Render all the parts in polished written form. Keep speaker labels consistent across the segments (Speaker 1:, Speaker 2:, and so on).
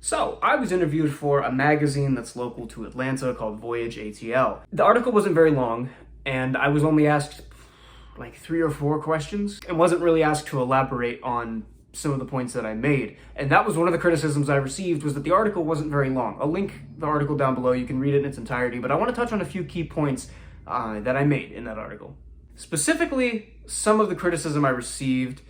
Speaker 1: So, I was interviewed for a magazine that's local to Atlanta called Voyage ATL. The article wasn't very long, and I was only asked like 3 or 4 questions, and wasn't really asked to elaborate on some of the points that I made. And that was one of the criticisms I received, was that the article wasn't very long. I'll link the article down below, you can read it in its entirety, but I want to touch on a few key points that I made in that article. Specifically, some of the criticism I received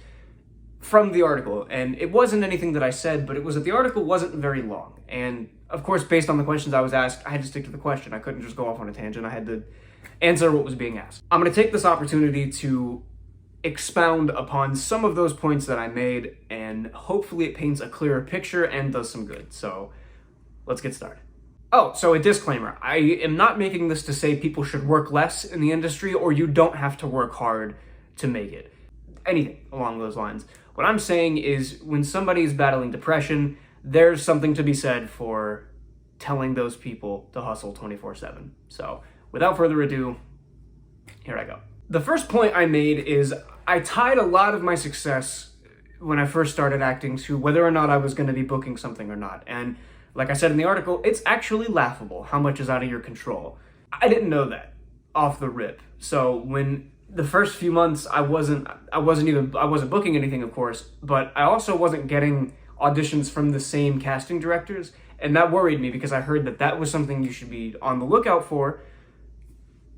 Speaker 1: from the article, and it wasn't anything that I said, but it was that the article wasn't very long. And of course, based on the questions I was asked, I had to stick to the question. I couldn't just go off on a tangent. I had to answer what was being asked. I'm going to take this opportunity to expound upon some of those points that I made, and hopefully it paints a clearer picture and does some good. So let's get started. Oh, so a disclaimer. I am not making this to say people should work less in the industry or you don't have to work hard to make it. Anything along those lines. What I'm saying is, when somebody is battling depression, there's something to be said for telling those people to hustle 24/7. So, without further ado, here I go. The first point I made is I tied a lot of my success when I first started acting to whether or not I was going to be booking something or not. And like I said in the article, it's actually laughable how much is out of your control. I didn't know that off the rip. So when the first few months I wasn't booking anything, of course, but I also wasn't getting auditions from the same casting directors, and that worried me because I heard that that was something you should be on the lookout for,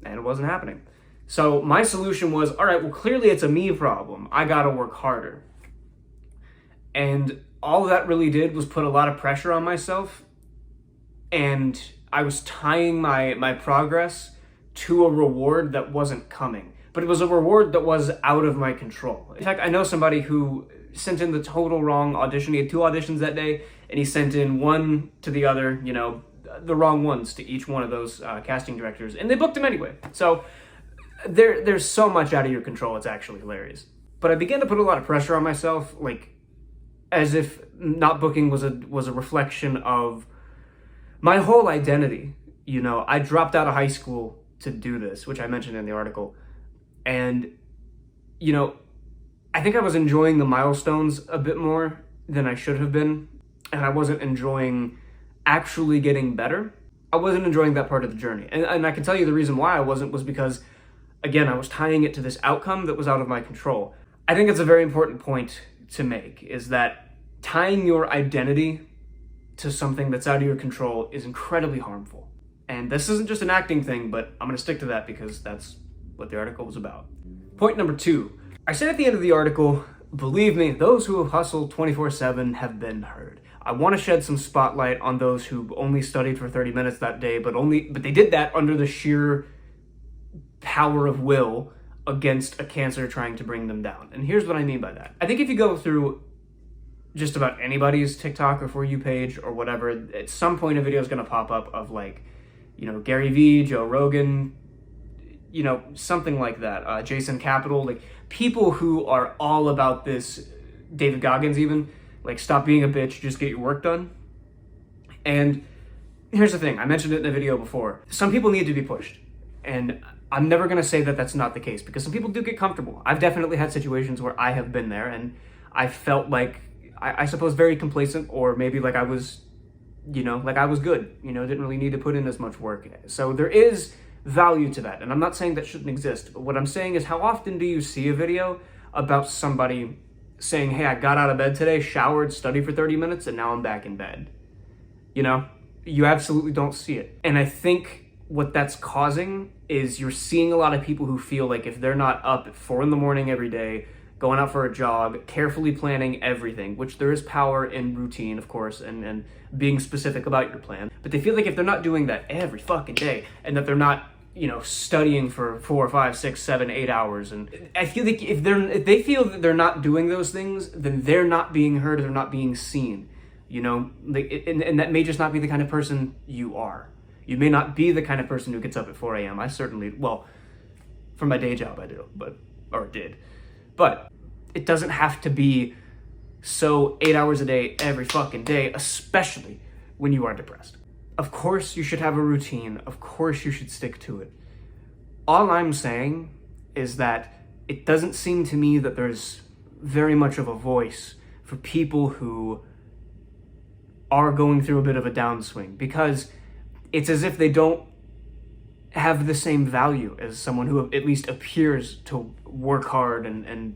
Speaker 1: and it wasn't happening. So my solution was, all right, well, clearly it's a me problem. I gotta work harder. And all that really did was put a lot of pressure on myself, and I was tying my progress to a reward that wasn't coming. But it was a reward that was out of my control. In fact, I know somebody who sent in the total wrong audition. He had 2 auditions that day, and he sent in one to the other, the wrong ones to each one of those casting directors, and they booked him anyway. So there's so much out of your control, it's actually hilarious. But I began to put a lot of pressure on myself, like as if not booking was a reflection of my whole identity. I dropped out of high school to do this, which I mentioned in the article. And, I think I was enjoying the milestones a bit more than I should have been. And I wasn't enjoying actually getting better. I wasn't enjoying that part of the journey. And I can tell you the reason why I wasn't was because, again, I was tying it to this outcome that was out of my control. I think it's a very important point to make, is that tying your identity to something that's out of your control is incredibly harmful. And this isn't just an acting thing, but I'm going to stick to that because that's what the article was about. Point number 2. I said at the end of the article, believe me, those who have hustled 24/7 have been heard. I want to shed some spotlight on those who only studied for 30 minutes that day, but they did that under the sheer power of will against a cancer trying to bring them down. And here's what I mean by that. I think if you go through just about anybody's TikTok or For You page or whatever, at some point a video is going to pop up of Gary Vee, Joe Rogan, something like that. Jason Capital, like people who are all about this, David Goggins even, like stop being a bitch, just get your work done. And here's the thing, I mentioned it in the video before. Some people need to be pushed. And I'm never going to say that that's not the case, because some people do get comfortable. I've definitely had situations where I have been there and I felt like, I suppose very complacent, or maybe like I was, like I was good, didn't really need to put in as much work. So there is value to that. And I'm not saying that shouldn't exist, but what I'm saying is, how often do you see a video about somebody saying, hey, I got out of bed today, showered, studied for 30 minutes, and now I'm back in bed? You absolutely don't see it. And I think what that's causing is you're seeing a lot of people who feel like if they're not up at 4 a.m. every day, going out for a jog, carefully planning everything, which there is power in routine, of course, and being specific about your plan. But they feel like if they're not doing that every fucking day, and that they're not, studying for 4, 5, 6, 7, 8 hours, and I feel like if they feel that they're not doing those things, then they're not being heard, they're not being seen, and that may just not be the kind of person you are. You may not be the kind of person who gets up at 4 a.m. I certainly, for my day job I do, did. But it doesn't have to be so 8 hours a day, every fucking day, especially when you are depressed. Of course you should have a routine. Of course you should stick to it. All I'm saying is that it doesn't seem to me that there's very much of a voice for people who are going through a bit of a downswing, because it's as if they don't have the same value as someone who at least appears to work hard and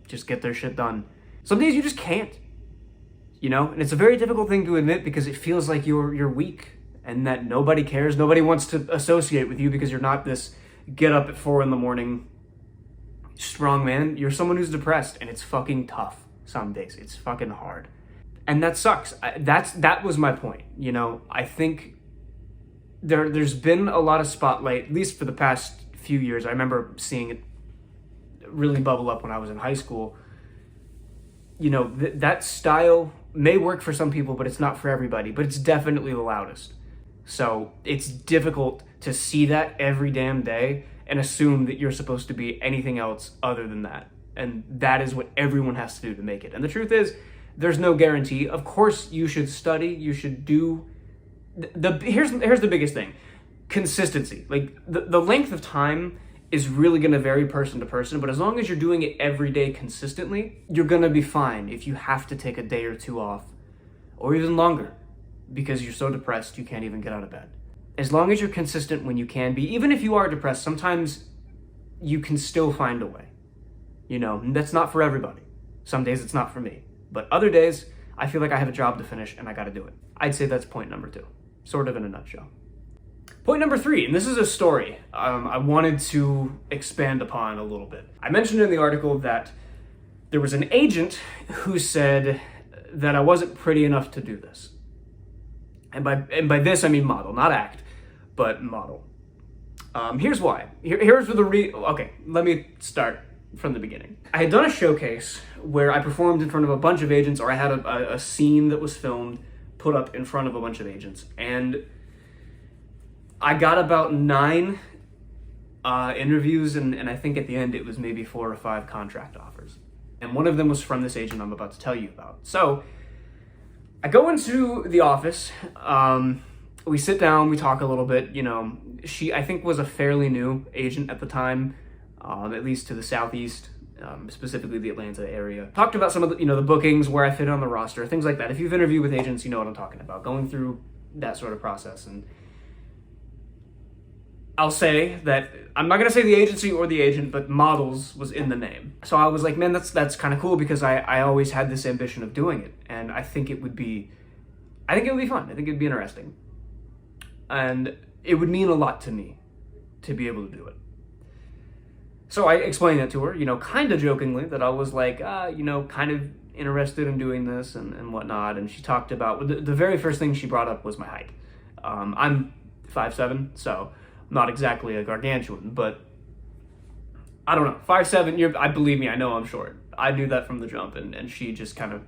Speaker 1: just get their shit done. Some days you just can't, and it's a very difficult thing to admit, because it feels like you're weak and that nobody cares. Nobody wants to associate with you because you're not this get up at 4 a.m. strong man. You're someone who's depressed, and it's fucking tough some days. It's fucking hard. And that sucks. That was my point. I think there's been a lot of spotlight, at least for the past few years. I remember seeing it really bubble up when I was in high school. That style may work for some people, but it's not for everybody. But it's definitely the loudest. So it's difficult to see that every damn day and assume that you're supposed to be anything else other than that. And that is what everyone has to do to make it. And the truth is, there's no guarantee. Of course, you should study. You should do... Here's the biggest thing. Consistency. Like, the length of time is really going to vary person to person, but as long as you're doing it every day consistently, you're going to be fine if you have to take a day or two off, or even longer, because you're so depressed you can't even get out of bed. As long as you're consistent when you can be, even if you are depressed, sometimes you can still find a way. That's not for everybody. Some days it's not for me. But other days, I feel like I have a job to finish and I gotta do it. I'd say that's point number 2, sort of in a nutshell. Point number 3, and this is a story I wanted to expand upon a little bit. I mentioned in the article that there was an agent who said that I wasn't pretty enough to do this. And by this, I mean model, not act, but model. Here's why. Here's where okay, let me start from the beginning. I had done a showcase where I performed in front of a bunch of agents, or I had a scene that was filmed, put up in front of a bunch of agents. And I got about 9 interviews, and I think at the end it was maybe 4 or 5 contract offers. And one of them was from this agent I'm about to tell you about. So I go into the office, we sit down, we talk a little bit. She, I think, was a fairly new agent at the time, at least to the Southeast, specifically the Atlanta area. Talked about some of the, the bookings, where I fit on the roster, things like that. If you've interviewed with agents, you know what I'm talking about, going through that sort of process. And I'll say that, I'm not going to say the agency or the agent, but Models was in the name. So I was like, man, that's kind of cool, because I always had this ambition of doing it. And I think it would be fun. I think it'd be interesting. And it would mean a lot to me to be able to do it. So I explained that to her, kind of jokingly, that I was like, kind of interested in doing this and whatnot. And she talked about, the very first thing she brought up was my height. I'm 5'7", so not exactly a gargantuan, but I don't know. 5'7", believe me, I know I'm short. I knew that from the jump, and she just kind of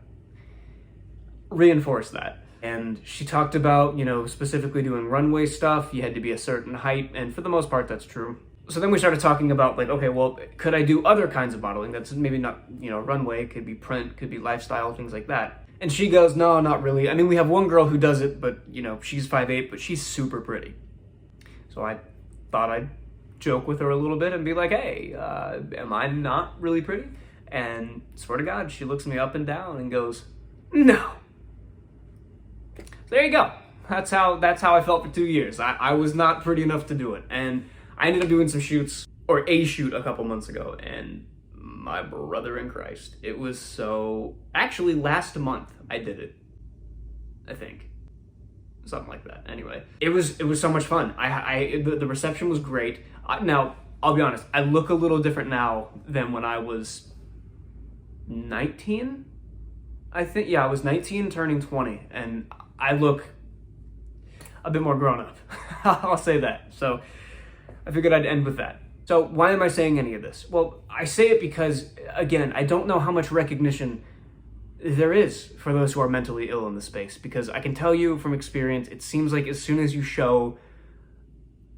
Speaker 1: reinforced that. And she talked about, specifically doing runway stuff. You had to be a certain height, and for the most part, that's true. So then we started talking about, like, okay, well, could I do other kinds of modeling? That's maybe not, runway, could be print, could be lifestyle, things like that. And she goes, no, not really. I mean, we have one girl who does it, but, she's 5'8", but she's super pretty. So I thought I'd joke with her a little bit and be like, hey, am I not really pretty? And swear to God, she looks me up and down and goes, no. So there you go. That's how I felt for 2 years. I was not pretty enough to do it. And I ended up doing some shoots, or a shoot a couple months ago, and my brother in Christ, it was so... Actually, last month I did it, I think. Something like that. Anyway, it was so much fun. The reception was great. Now, I'll be honest, I look a little different now than when I was 19. I think, yeah, I was 19 turning 20, and I look a bit more grown up. I'll say that. So I figured I'd end with that. So why am I saying any of this? Well, I say it because, again, I don't know how much recognition there is for those who are mentally ill in the space, because I can tell you from experience, it seems like as soon as you show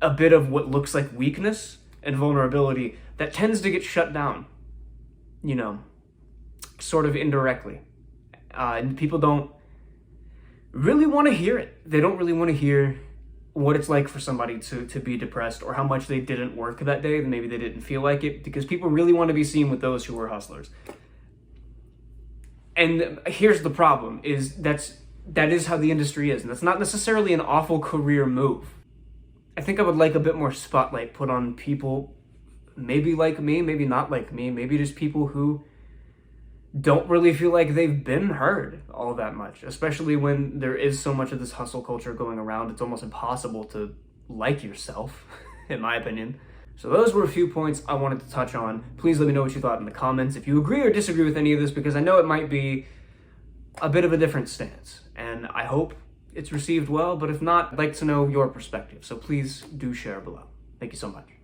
Speaker 1: a bit of what looks like weakness and vulnerability, that tends to get shut down, sort of indirectly. And people don't really want to hear it. They don't really want to hear what it's like for somebody to be depressed, or how much they didn't work that day, maybe they didn't feel like it, because people really want to be seen with those who are hustlers. And here's the problem, is that's that is how the industry is, and that's not necessarily an awful career move. I think I would like a bit more spotlight put on people, maybe like me, maybe not like me, maybe just people who don't really feel like they've been heard all that much, especially when there is so much of this hustle culture going around. It's almost impossible to like yourself, in my opinion. So those were a few points I wanted to touch on. Please let me know what you thought in the comments, if you agree or disagree with any of this, because I know it might be a bit of a different stance, and I hope it's received well, but if not, I'd like to know your perspective, so please do share below. Thank you so much.